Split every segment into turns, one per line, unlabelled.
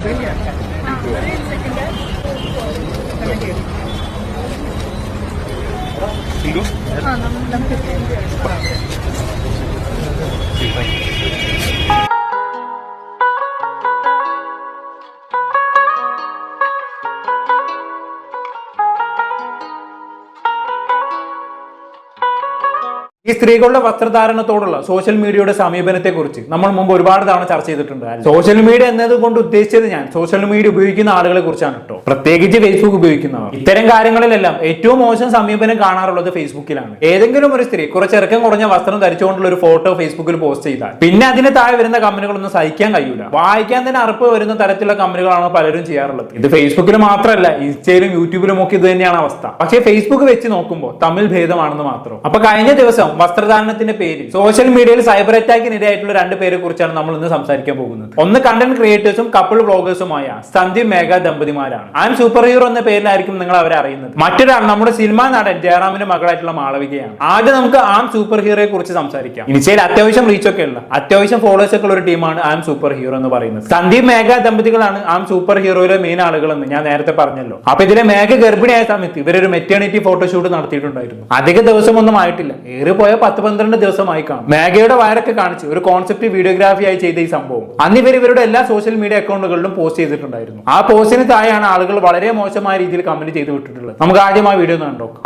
ഈ സ്ത്രീകളുടെ വസ്ത്രധാരണത്തോടുള്ള സോഷ്യൽ മീഡിയയുടെ സമീപനത്തെ കുറിച്ച് നമ്മൾ മുമ്പ് ഒരുപാട് തവണ ചർച്ച ചെയ്തിട്ടുണ്ട്. സോഷ്യൽ മീഡിയ എന്നതുകൊണ്ട് ഉദ്ദേശിച്ചത് ഞാൻ സോഷ്യൽ മീഡിയ ഉപയോഗിക്കുന്ന ആളുകളെ കുറിച്ചാണ് കേട്ടോ, പ്രത്യേകിച്ച് ഫേസ്ബുക്ക് ഉപയോഗിക്കുന്നവർ. ഇത്തരം കാര്യങ്ങളിലെല്ലാം ഏറ്റവും മോശം സമീപനം കാണാറുള്ളത് ഫേസ്ബുക്കിലാണ്. ഏതെങ്കിലും ഒരു സ്ത്രീ കുറച്ചിറക്കം കുറഞ്ഞ വസ്ത്രം ധരിച്ചുകൊണ്ടുള്ള ഒരു ഫോട്ടോ ഫേസ്ബുക്കിൽ പോസ്റ്റ് ചെയ്താൽ പിന്നെ അതിന് താഴെ വരുന്ന കമന്റുകളൊന്നും സഹിക്കാൻ കഴിയൂല. വായിക്കാൻ തന്നെ അറപ്പ് വരുന്ന തരത്തിലുള്ള കമന്റുകളാണ് പലരും ചെയ്യാറുള്ളത്. ഇത് ഫേസ്ബുക്കിൽ മാത്രമല്ല, ഇൻസ്റ്റയിലും യൂട്യൂബിലും ഒക്കെ ഇത് തന്നെയാണ് അവസ്ഥ. പക്ഷേ ഫേസ്ബുക്ക് വെച്ച് നോക്കുമ്പോൾ തമ്മിൽ ഭേദമാണെന്ന് മാത്രം. അപ്പൊ കഴിഞ്ഞ ദിവസം വസ്ത്രധാരണത്തിന്റെ പേരിൽ സോഷ്യൽ മീഡിയയിൽ സൈബർ അറ്റാക്കിനിരയായിട്ടുള്ള 2 പേരെ കുറിച്ചാണ് നമ്മൾ ഇന്ന് സംസാരിക്കാൻ പോകുന്നത്. ഒന്ന് കണ്ടന്റ് ക്രിയേറ്റേഴ്സും കപ്പിൾ വ്ളോഗേഴ്സുമായ സന്ദീപ് മേഘ ദമ്പതിമാരാണ്. ഐ എം സൂപ്പർ ഹീറോ എന്ന പേരിലായിരിക്കും നിങ്ങൾ അവരെ അറിയുന്നത്. മറ്റൊരാൾ നമ്മുടെ സിനിമാ നടൻ ജയറാമിന്റെ മകളായിട്ടുള്ള മാളവികയാണ്. ആദ്യം നമുക്ക് ആം സൂപ്പർ ഹീറോയെ കുറിച്ച് സംസാരിക്കാം. ഇനിഷ്യയിൽ അത്യാവശ്യം റീച്ച് ഒക്കെ ഉള്ള, അത്യാവശ്യം ഫോളോവേഴ്സ് ഒക്കെ ഉള്ള ഒരു ടീമാണ് ആം സൂപ്പർ ഹീറോ എന്ന് പറയുന്നത്. സന്ദീപ് മേഘ ദമ്പതികളാണ് ആം സൂപ്പർ ഹീറോയിലെ മെയിൻ ആളുകളെന്ന് ഞാൻ നേരത്തെ പറഞ്ഞല്ലോ. അപ്പൊ ഇതിലെ മേഘ ഗർഭിണിയായ സമയത്ത് ഇവരൊരു മെറ്റേണിറ്റി ഫോട്ടോഷൂട്ട് നടത്തിയിട്ടുണ്ടായിരുന്നു. അധിക ദിവസമൊന്നും ആയിട്ടില്ല, ഏറിപ്പോയ 10-12 ദിവസമായി കാണും. മേഘയുടെ വയറൊക്കെ കാണിച്ച് ഒരു കോൺസെപ്റ്റ് വീഡിയോഗ്രാഫി ആയി ചെയ്ത ഈ സംഭവം അന്ന് ഇവരുടെ എല്ലാ സോഷ്യൽ മീഡിയ അക്കൗണ്ടുകളിലും പോസ്റ്റ് ചെയ്തിട്ടുണ്ടായിരുന്നു. ആ പോസ്റ്റിന് താഴെയാണ് ആളുകൾ വളരെ മോശമായ രീതിയിൽ കമന്റ് ചെയ്ത് വിട്ടിട്ടുള്ളത്. നമുക്ക് ആദ്യം ആ വീഡിയോ ഒന്ന് കണ്ടോക്കാം.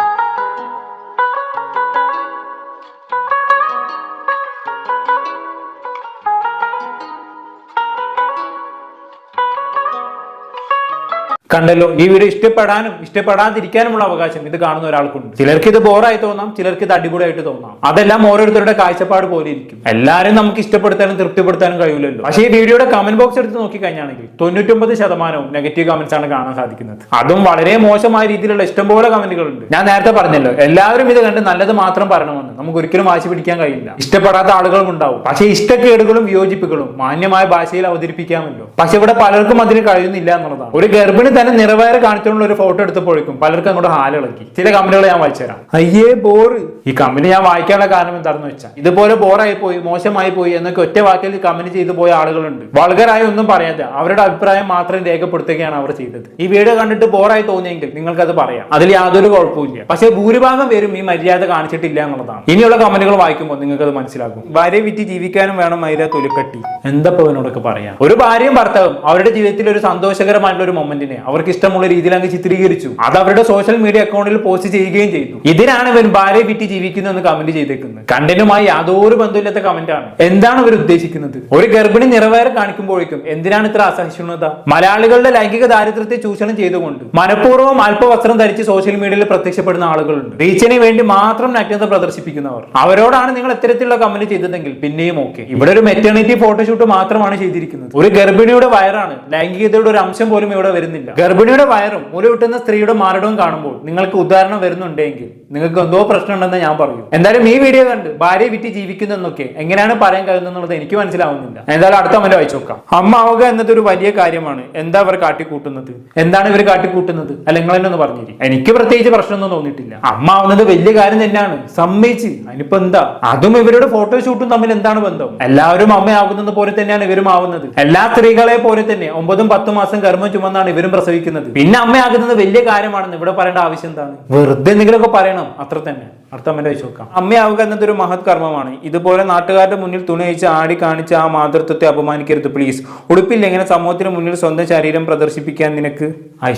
കണ്ടല്ലോ, ഈ വീഡിയോ ഇഷ്ടപ്പെടാനും ഇഷ്ടപ്പെടാതിരിക്കാനുമുള്ള അവകാശം ഇത് കാണുന്ന ഒരാൾക്കുണ്ട്. ചിലർക്ക് ഇത് ബോറായി തോന്നാം, ചിലർക്ക് ഇത് അടിപൊളിയായിട്ട് തോന്നാം. അതെല്ലാം ഓരോരുത്തരുടെ കാഴ്ചപ്പാട് പോലെ ഇരിക്കും. എല്ലാവരും നമുക്ക് ഇഷ്ടപ്പെടുത്താനും തൃപ്തിപ്പെടുത്താനും കഴിയില്ലല്ലോ. പക്ഷേ ഈ വീഡിയോയുടെ കമന്റ് ബോക്സ് എടുത്ത് നോക്കിക്കഴിഞ്ഞാണെങ്കിൽ 99% നെഗറ്റീവ് കമന്റ്സ് ആണ് കാണാൻ സാധിക്കുന്നത്. അതും വളരെ മോശമായ രീതിയിലുള്ള ഇഷ്ടംപോലെ കമന്റുകൾ ഉണ്ട്. ഞാൻ നേരത്തെ പറഞ്ഞല്ലോ, എല്ലാവരും ഇത് കണ്ട് നല്ലത് മാത്രം പറയണമെന്ന് നമുക്ക് ഒരിക്കലും വാശി പിടിക്കാൻ കഴിയില്ല. ഇഷ്ടപ്പെടാത്ത ആളുകളും ഉണ്ടാവും. പക്ഷേ ഇഷ്ടക്കേടുകളും വിയോജിപ്പുകളും മാന്യമായ ഭാഷയിൽ അവതരിപ്പിക്കാമല്ലോ. പക്ഷെ ഇവിടെ പലർക്കും അതിന് കഴിയുന്നില്ല എന്നുള്ളതാണ്. ഒരു ഗർഭിണി തന്നെ നിറവേറെ കാണിച്ചുള്ള ഒരു ഫോട്ടോ എടുത്തപ്പോഴേക്കും പലർക്കും അങ്ങോട്ട് ഹാലിളക്കി. ചില കമന്റുകൾ ഞാൻ വായിച്ചുതരാം. അയ്യേ ബോറ്. ഈ കമന്റ് ഞാൻ വായിക്കാനുള്ള കാരണം എന്താണെന്ന് വെച്ചാൽ, ഇതുപോലെ ബോറായി പോയി, മോശമായി പോയി എന്നൊക്കെ ഒറ്റ വാക്കിൽ കമന്റ് ചെയ്തു പോയ ആളുകളുണ്ട്. വൾഗറായി ഒന്നും പറയാതെ അവരുടെ അഭിപ്രായം മാത്രം രേഖപ്പെടുത്തുകയാണ് അവർ ചെയ്തത്. ഈ വീഡിയോ കണ്ടിട്ട് ബോറായി തോന്നിയെങ്കിൽ നിങ്ങൾക്കത് പറയാം, അതിൽ യാതൊരു കുഴപ്പമില്ല. പക്ഷേ ഭൂരിഭാഗം പേരും ഈ മര്യാദ കാണിച്ചിട്ടില്ല എന്നുള്ളതാണ്. ഇനിയുള്ള കമന്റുകൾ വായിക്കുമ്പോൾ നിങ്ങൾക്ക് അത് മനസ്സിലാക്കും. ഭാര്യ വിറ്റ് ജീവിക്കാനും വേണം മൈര തൊലിക്കട്ടി. എന്താ അവനോടൊക്കെ പറയാം. ഒരു ഭാര്യയും ഭർത്താവും അവരുടെ ജീവിതത്തിൽ ഒരു സന്തോഷകരമായിട്ടുള്ള ഒരു മൊമെന്റിനെ അവർക്ക് ഇഷ്ടമുള്ള രീതിയിൽ അങ്ങ് ചിത്രീകരിച്ചു. അത് അവരുടെ സോഷ്യൽ മീഡിയ അക്കൗണ്ടിൽ പോസ്റ്റ് ചെയ്യുകയും ചെയ്തു. ഇതിനാണ് ഇവൻ ഭാര്യ വിറ്റ് ജീവിക്കുന്നു എന്ന് കമന്റ് ചെയ്തേക്കുന്നത്. കണ്ടന്റുമായി യാതൊരു ബന്ധമില്ലാത്ത കമന്റ് ആണ്. എന്താണ് ഇവർ ഉദ്ദേശിക്കുന്നത്? ഒരു ഗർഭിണി നിറവേറെ കാണിക്കുമ്പോഴേക്കും എന്തിനാണ് ഇത്ര അസഹിഷ്ണുത? മലയാളികളുടെ ലൈംഗിക ദാരിദ്ര്യത്തെ ചൂഷണം ചെയ്തുകൊണ്ട് മനഃപൂർവ്വം അല്പവസ്ത്രം ധരിച്ച് സോഷ്യൽ മീഡിയയിൽ പ്രത്യക്ഷപ്പെടുന്ന ആളുകളുണ്ട്. റീച്ചിന് വേണ്ടി മാത്രം നഗ്നത പ്രദർശിപ്പിക്കുന്നവർ. അവരോടാണ് നിങ്ങൾ ഇത്തരത്തിലുള്ള കമന്റ് ചെയ്തതെങ്കിൽ പിന്നെയും ഓക്കെ. ഇവിടെ ഒരു മെറ്റേണിറ്റി ഫോട്ടോഷൂട്ട് മാത്രമാണ് ചെയ്തിരിക്കുന്നത്. ഒരു ഗർഭിണിയുടെ വയറാണ്, ലൈംഗികതയുടെ ഒരു അംശം പോലും ഇവിടെ വരുന്നില്ല. ഗർഭിണിയുടെ വയറും മുലയൂട്ടുന്ന സ്ത്രീയുടെ മാരടവും കാണുമ്പോൾ നിങ്ങൾക്ക് ഉദാഹരണം വരുന്നുണ്ടെങ്കിൽ നിങ്ങൾക്ക് എന്തോ പ്രശ്നമുണ്ടെന്ന് ഞാൻ പറയും. എന്തായാലും ഈ വീഡിയോ കണ്ട് ഭാര്യ വിറ്റ് ജീവിക്കുന്നതെന്നൊക്കെ എങ്ങനെയാണ് പറയാൻ കഴിയുന്നത് എനിക്ക് മനസ്സിലാവുന്നില്ല. എന്തായാലും അടുത്ത കമന്റ് വായിച്ചു നോക്കാം. അമ്മ ആവുക എന്നതൊരു വലിയ കാര്യമാണ്. എന്താ അവർ കാട്ടിക്കൂട്ടുന്നത്? എന്താണ് ഇവർ കാട്ടിക്കൂട്ടുന്നത്? അല്ല, നിങ്ങൾ തന്നെ ഒന്ന് പറഞ്ഞിരി. എനിക്ക് പ്രത്യേകിച്ച് പ്രശ്നമൊന്നും തോന്നിയിട്ടില്ല. അമ്മ ആവുന്നത് വലിയ കാര്യം തന്നെയാണ്, സമ്മതിച്ച്. അതിനിപ്പോ എന്താ? അതും ഇവരുടെ ഫോട്ടോഷൂട്ടും തമ്മിൽ എന്താണ് ബന്ധം? എല്ലാവരും അമ്മയാകുന്നത് പോലെ തന്നെയാണ് ഇവരും ആവുന്നത്. എല്ലാ സ്ത്രീകളെ പോലെ തന്നെ 9-10 മാസം ഗർഭം ചുമന്നാണ് ഇവരും പ്രസവിക്കുന്നത്. പിന്നെ അമ്മയാകുന്നത് വലിയ കാര്യമാണെന്ന് ഇവിടെ പറയേണ്ട ആവശ്യം എന്താണ്? വെറുതെ എന്തെങ്കിലുമൊക്കെ പറയണം, അത്ര തന്നെ. അടുത്ത കമന്റ് വായിച്ചു നോക്കാം. അമ്മയാവുക എന്നതൊരു മഹത് കർമ്മമാണ്. ഇതുപോലെ നാട്ടുകാരുടെ മുന്നിൽ തുണി അഴിച്ച് ആടി കാണിച്ച് ആ മാതൃത്വത്തെ അപമാനിക്കരുത് പ്ലീസ്. ഉടുപ്പില്ല ഇങ്ങനെ സമൂഹത്തിന് മുന്നിൽ സ്വന്തം ശരീരം പ്രദർശിപ്പിക്കാൻ നിനക്ക്.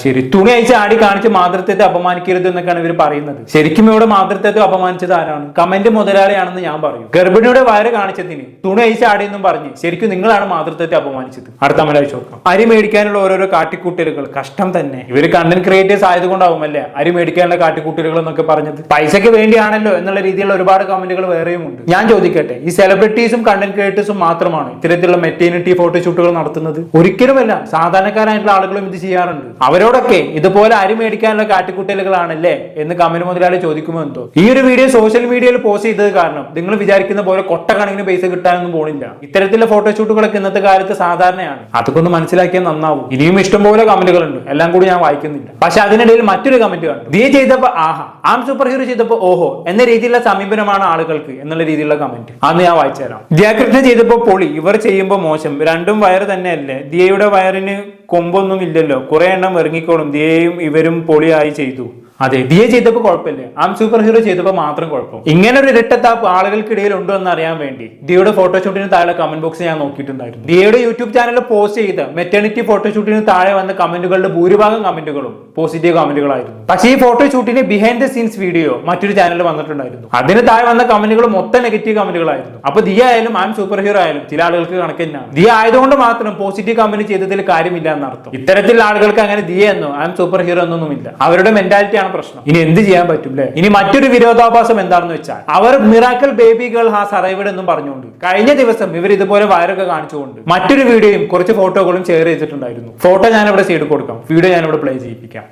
ശരി, തുണി അഴിച്ച് ആടി കാണിച്ച് മാതൃത്വത്തെ അപമാനിക്കരുത് എന്നൊക്കെയാണ് ഇവർ പറയുന്നത്. ശരിക്കും ഇവിടെ മാതൃത്വത്തെ അപമാനിച്ചത് ആരാണ്? കമന്റ് മുതലാളിയാണെന്ന് ഞാൻ പറയും. ഗർഭിണിയുടെ വയറ് കാണിച്ചതിന് തുണി അഴിച്ച് ആടി എന്നും പറഞ്ഞ് ശരിക്കും നിങ്ങളാണ് മാതൃത്വത്തെ അപമാനിച്ചത്. അടുത്ത കമന്റ് വായിച്ചു നോക്കാം. അരി മേടിക്കാനുള്ള ഓരോരോ കാട്ടിക്കൂട്ടലുകൾ കഷ്ടം തന്നെ. ഇവര് കണ്ടന്റ് ക്രിയേറ്റേഴ്സ് ആയതുകൊണ്ടാവുമല്ലേ അരി മേടിക്കാനുള്ള കാട്ടിക്കൂട്ടലുകൾ എന്നൊക്കെ പറഞ്ഞത്. പൈസക്ക് വേണ്ടിയാണല്ലോ എന്നുള്ള രീതിയിലുള്ള ഒരുപാട് കമന്റുകൾ വേറെയും ഉണ്ട്. ഞാൻ ചോദിക്കട്ടെ, ഈ സെലിബ്രിറ്റീസും കണ്ടന്റ് ക്രിയേറ്റേഴ്സും മാത്രമാണ് ഇത്തരത്തിലുള്ള മെറ്റേണിറ്റി ഫോട്ടോഷൂട്ടുകൾ നടത്തുന്നത്? ഒരിക്കലുമല്ല. സാധാരണക്കാരായിട്ടുള്ള ആളുകളും ഇത് ചെയ്യാറുണ്ട്. അവരോടൊക്കെ ഇതുപോലെ അരി മേടിക്കാനുള്ള കാട്ടിക്കൂട്ടലുകളാണല്ലേ എന്ന് കമന്റ് മുതലാളി ചോദിക്കുമോ എന്തോ. ഈ ഒരു വീഡിയോ സോഷ്യൽ മീഡിയയിൽ പോസ്റ്റ് ചെയ്തത് കാരണം നിങ്ങൾ വിചാരിക്കുന്ന പോലെ കൊട്ടക്കണക്കിന് പൈസ കിട്ടാനൊന്നും പോണില്ല. ഇത്തരത്തിലുള്ള ഫോട്ടോഷൂട്ടുകളൊക്കെ ഇന്നത്തെ കാലത്ത് സാധാരണയാണ്. അതൊക്കെ ഒന്ന് മനസ്സിലാക്കിയാൽ നന്നാവും. ഇനിയും ഇഷ്ടംപോലെ കമന്റുകൾ കമന്റുകളുണ്ട്, എല്ലാം കൂടി ഞാൻ വായിക്കുന്നില്ല. പക്ഷെ അതിനിടയിൽ മറ്റൊരു കമന്റ് കണ്ടു. ദിയ ചെയ്തപ്പോ ആഹാ, ആം സൂപ്പർ ഹീറോ ചെയ്തപ്പോ ഓഹോ എന്ന രീതിയിലുള്ള സമീപനമാണ് ആളുകൾക്ക് എന്നുള്ള രീതിയിലുള്ള കമന്റ്. അന്ന് ഞാൻ വായിച്ചു തരാം. ദിയാകൃഷ്ണ ചെയ്തപ്പോ പൊളി, ഇവർ ചെയ്യുമ്പോ മോശം, രണ്ടും വയറ് തന്നെയല്ലേ, ദിയയുടെ വയറിന് കൊമ്പൊന്നും ഇല്ലല്ലോ, കുറെ എണ്ണം ഇറങ്ങിക്കോളും, ദിയയും ഇവരും പൊളിയായി ചെയ്തു. അതെ, ദിയ ചെയ്തപ്പോ കുഴപ്പമില്ല, ആം സൂപ്പർ ഹീറോ ചെയ്തപ്പോ മാത്രം കുഴപ്പം. ഇങ്ങനെ ഒരു ഇരട്ടത്താപ്പ് ആളുകൾക്കിടയിൽ ഉണ്ടോ എന്ന് അറിയാൻ വേണ്ടി ദിയയുടെ ഫോട്ടോഷൂട്ടിന് താഴെ കമന്റ് ബോക്സ് ഞാൻ നോക്കിയിട്ടുണ്ടായിരുന്നു. ദിയയുടെ യൂട്യൂബ് ചാനലിൽ പോസ്റ്റ് ചെയ്ത മെറ്റേണിറ്റി ഫോട്ടോഷൂട്ടിന് താഴെ വന്ന കമന്റുകളുടെ ഭൂരിഭാഗം കമന്റുകളും പോസിറ്റീവ് കമന്റുകളായിരുന്നു. പക്ഷേ ഈ ഫോട്ടോഷൂട്ടിന് ബിഹൈൻഡ് ദ സീൻസ് വീഡിയോ മറ്റൊരു ചാനലിൽ വന്നിട്ടുണ്ടായിരുന്നു. അതിന് താഴെ വന്ന കമന്റുകൾ മൊത്തം നെഗറ്റീവ് കമന്റുകളായിരുന്നു. അപ്പൊ ദിയ ആയാലും ആം സൂപ്പർ ഹീറോ ആയാലും ചില ആളുകൾക്ക് കണക്ക് തന്നെയാണ്. ദിയ ആയതുകൊണ്ട് മാത്രം പോസിറ്റീവ് കമന്റ് ചെയ്തതിൽ കാര്യമില്ല എന്നർത്ഥം. ഇത്തരത്തിലുള്ള ആളുകൾക്ക് അങ്ങനെ ദിയ എന്നോ ആം സൂപ്പർ ഹീറോ എന്നൊന്നുമില്ല. അവരുടെ മെന്റാലിറ്റി പ്രശ്നം. ഇനി എന്ത് ചെയ്യാൻ പറ്റും അല്ലേ? ഇനി മറ്റൊരു വിരോധാഭാസം എന്താണെന്ന് വെച്ചാൽ അവർ miracle baby girl has arrived എന്നും പറഞ്ഞുകൊണ്ട് കഴിഞ്ഞ ദിവസം ഇവർ ഇതുപോലെ വയറൊക്കെ കാണിച്ചുകൊണ്ട് മറ്റൊരു വീഡിയോയും കുറച്ച് ഫോട്ടോകളും ഷെയർ ചെയ്തിട്ടുണ്ടായിരുന്നു. ഫോട്ടോ ഞാൻ ഇവിടെ സൈഡിൽ കൊടുക്കാം, വീഡിയോ ഞാൻ ഇവിടെ പ്ലേ ചെയ്യിപ്പിക്കാം.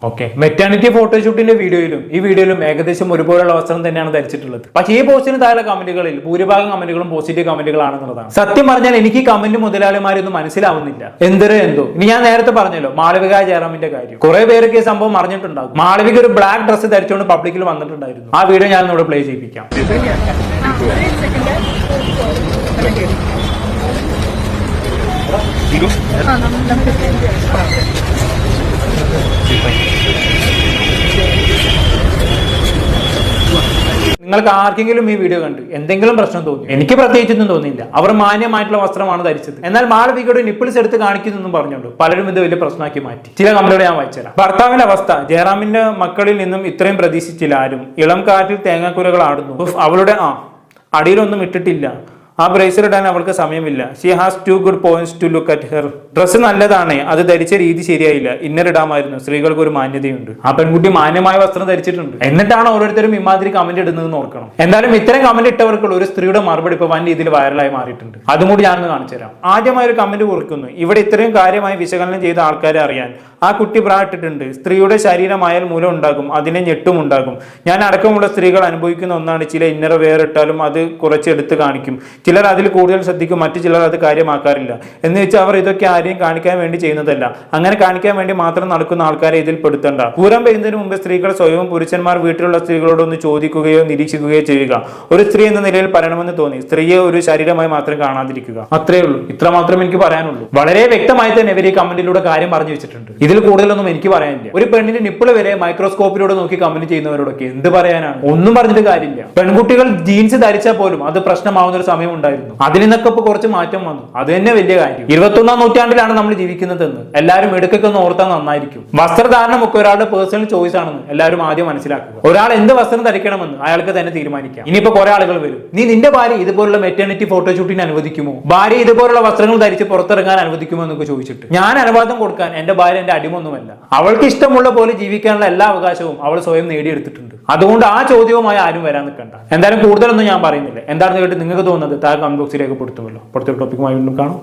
ഓക്കെ, മെറ്റേണിറ്റി ഫോട്ടോഷൂട്ടിന്റെ ഈ വീഡിയോയിലും ഏകദേശം ഒരുപോലുള്ള വസ്ത്രം തന്നെയാണ് ധരിച്ചിട്ടുള്ളത്. പക്ഷേ ഈ പോസ്റ്റിന് താഴെ കമന്റുകളിൽ ഭൂരിഭാഗം കമന്റുകളും പോസിറ്റീവ് കമന്റുകളാണെന്നുള്ളതാണ്. സത്യം പറഞ്ഞാൽ എനിക്ക് ഈ കമന്റ് മുതലാളിമാരൊന്നും മനസ്സിലാവുന്നില്ല. എന്തോ ഇനി ഞാൻ നേരത്തെ പറഞ്ഞല്ലോ മാളവിക ജയറാമിന്റെ കാര്യം, കുറെ പേരൊക്കെ ഈ സംഭവം അറിഞ്ഞിട്ടുണ്ടാകും. മാളവിക ഒരു ബ്ലാക്ക് ഡ്രസ്സ് ധരിച്ചുകൊണ്ട് പബ്ലിക്കിൽ വന്നിട്ടുണ്ടായിരുന്നു. ആ വീഡിയോ ഞാൻ ഇവിടെ പ്ലേ ചെയ്യിപ്പിക്കാം. നിങ്ങൾക്ക് ആർക്കെങ്കിലും ഈ വീഡിയോ കണ്ട് എന്തെങ്കിലും പ്രശ്നം തോന്നി? എനിക്ക് പ്രത്യേകിച്ചൊന്നും തോന്നിയില്ല. അവർ മാന്യമായിട്ടുള്ള വസ്ത്രമാണ് ധരിച്ചത്. എന്നാൽ മാളവികയുടെ നിപ്പിൾസ് എടുത്ത് കാണിക്കുന്നു പറഞ്ഞുകൊണ്ട് പലരും ഇത് വലിയ പ്രശ്നമാക്കി മാറ്റി. ചില കമന്റുകൾ ഞാൻ വായിച്ചുതരാം. ഭർത്താവിന്റെ അവസ്ഥ, ജയറാമിന്റെ മക്കളിൽ നിന്നും ഇത്രയും പ്രതീക്ഷിച്ചില്ല ആരും, ഇളം കാറ്റിൽ തേങ്ങാക്കുരകൾ ആടുന്നു, അവളുടെ അടിയിലൊന്നും ഇട്ടിട്ടില്ല, ആ ബ്രേസർ ഇടാൻ അവൾക്ക് സമയമില്ല, she has two good points to look at her, dress നല്ലതാണ്, അത് ധരിച്ച രീതി ശരിയായില്ല, ഇന്നർ ഇടാമായിരുന്നു, സ്ത്രീകൾക്ക് ഒരു മാന്യതയുണ്ട്. ആ പെൺകുട്ടി മാന്യമായ വസ്ത്രം ധരിച്ചിട്ടുണ്ട്. എന്നിട്ടാണ് ഓരോരുത്തരും ഇമാതിരി കമന്റ് ഇടുന്നതെന്ന് ഓർക്കണം. എന്തായാലും ഇത്തരം കമന്റ് ഇട്ടവർക്കുള്ള ഒരു സ്ത്രീയുടെ മറുപടി ഇപ്പൊ വൻ രീതിയിൽ വൈറലായി മാറിയിട്ടുണ്ട്. അതും കൂടി ഞാനൊന്ന് കാണിച്ചു തരാം. ആദ്യമായി ഒരു കമന്റ് കുറിക്കുന്നു. ഇവിടെ ഇത്രയും കാര്യമായി വിശകലനം ചെയ്ത ആൾക്കാരെ അറിയാൻ, ആ കുട്ടി ബ്രാ ഇട്ടിട്ടുണ്ട്, സ്ത്രീയുടെ ശരീരമായാൽ മൂലം ഉണ്ടാകും, അതിനെ ഞെട്ടും ഉണ്ടാകും, ഞാൻ അടക്കമുള്ള സ്ത്രീകൾ അനുഭവിക്കുന്ന ഒന്നാണ്, ചില ഇന്നർ വെയർ ഇട്ടാലും അത് കുറച്ചെടുത്ത് കാണിക്കും, ചിലർ അതിൽ കൂടുതൽ ശ്രദ്ധിക്കും, മറ്റു ചിലർ അത് കാര്യമാക്കാറില്ല. എന്ന് വെച്ചാൽ അവർ ഇതൊക്കെ ആരെയും കാണിക്കാൻ വേണ്ടി ചെയ്യുന്നതല്ല, അങ്ങനെ കാണിക്കാൻ വേണ്ടി മാത്രം നടക്കുന്ന ആൾക്കാരെ ഇതിൽ പെടുത്തണ്ട. പൂരം പെയ്യുന്നതിന് മുമ്പ് സ്ത്രീകൾ സ്വയവും പുരുഷന്മാർ വീട്ടിലുള്ള സ്ത്രീകളോടൊന്ന് ചോദിക്കുകയോ നിരീക്ഷിക്കുകയോ ചെയ്യുക. ഒരു സ്ത്രീ എന്ന നിലയിൽ പറയണമെന്ന് തോന്നി, സ്ത്രീയെ ഒരു ശരീരമായി മാത്രം കാണാതിരിക്കുക. അത്രേ ഉള്ളൂ, ഇത്ര മാത്രമേ എനിക്ക് പറയാനുള്ളൂ. വളരെ വ്യക്തമായി തന്നെ ഇവർ ഈ കമന്റിലൂടെ കാര്യം പറഞ്ഞു വെച്ചിട്ടുണ്ട്. ഇതിൽ കൂടുതലൊന്നും എനിക്ക് പറയാനില്ല. ഒരു പെണ്ണിന്റെ നിപ്പിള് വരെ മൈക്രോസ്കോപ്പിലൂടെ നോക്കി കമന്റ് ചെയ്യുന്നവരോടൊക്കെ എന്ത് പറയാനാണ്? ഒന്നും പറഞ്ഞിട്ട് കാര്യമില്ല. പെൺകുട്ടികൾ ജീൻസ് ധരിച്ചാൽ പോലും അത് പ്രശ്നമാവുന്ന ഒരു സമയം ഉണ്ടായിരുന്നു. അതിൽ നിന്നൊക്കെ ഇപ്പൊ കുറച്ച് മാറ്റം വന്നു. അത് തന്നെ വലിയ കാര്യം. 21ാം നൂറ്റാണ്ടിലാണ് നമ്മൾ ജീവിക്കുന്നതെന്ന് എല്ലാവരും ഇടയ്ക്കൊക്കെ ഒന്ന് ഓർത്താൽ നന്നായിരിക്കും. വസ്ത്രധാരണമൊക്കെ ഒരാളുടെ പേഴ്സണൽ ചോയ്സ് ആണെന്ന് എല്ലാവരും ആദ്യം മനസ്സിലാക്കുക. ഒരാൾ എന്ത് വസ്ത്രം ധരിക്കണമെന്ന് അയാൾക്ക് തന്നെ തീരുമാനിക്കാം. ഇനിയിപ്പോ കുറെ ആളുകൾ വരും, നീ നിന്റെ ഭാര്യ ഇതുപോലുള്ള മെറ്റേണിറ്റി ഫോട്ടോഷൂട്ടിന് അനുവദിക്കുമോ, ഭാര്യ ഇതുപോലുള്ള വസ്ത്രങ്ങൾ ധരിച്ച് പുറത്തിറങ്ങാൻ അനുവദിക്കുമോ എന്നൊക്കെ ചോദിച്ചിട്ട് ഞാൻ അനുവാദം കൊടുക്കാൻ എന്റെ ഭാര്യ എന്റെ അടിമൊന്നുമല്ല. അവൾക്ക് ഇഷ്ടമുള്ള പോലെ ജീവിക്കാനുള്ള എല്ലാ അവകാശവും അവൾ സ്വയം നേടിയെടുത്തിട്ടുണ്ട്. അതുകൊണ്ട് ആ ചോദ്യവുമായി ആരും വരാൻ നിൽക്കണ്ട. എന്തായാലും കൂടുതലൊന്നും ഞാൻ പറയുന്നില്ല. എന്താണെന്ന് കേട്ട് നിങ്ങൾക്ക് തോന്നുന്നത് താഴെ കമന്റ് ബോക്സിൽ രേഖപ്പെടുത്തുമല്ലോ. പുറത്തൊരു ടോപ്പിക്കുമായി വീണ്ടും കാണും.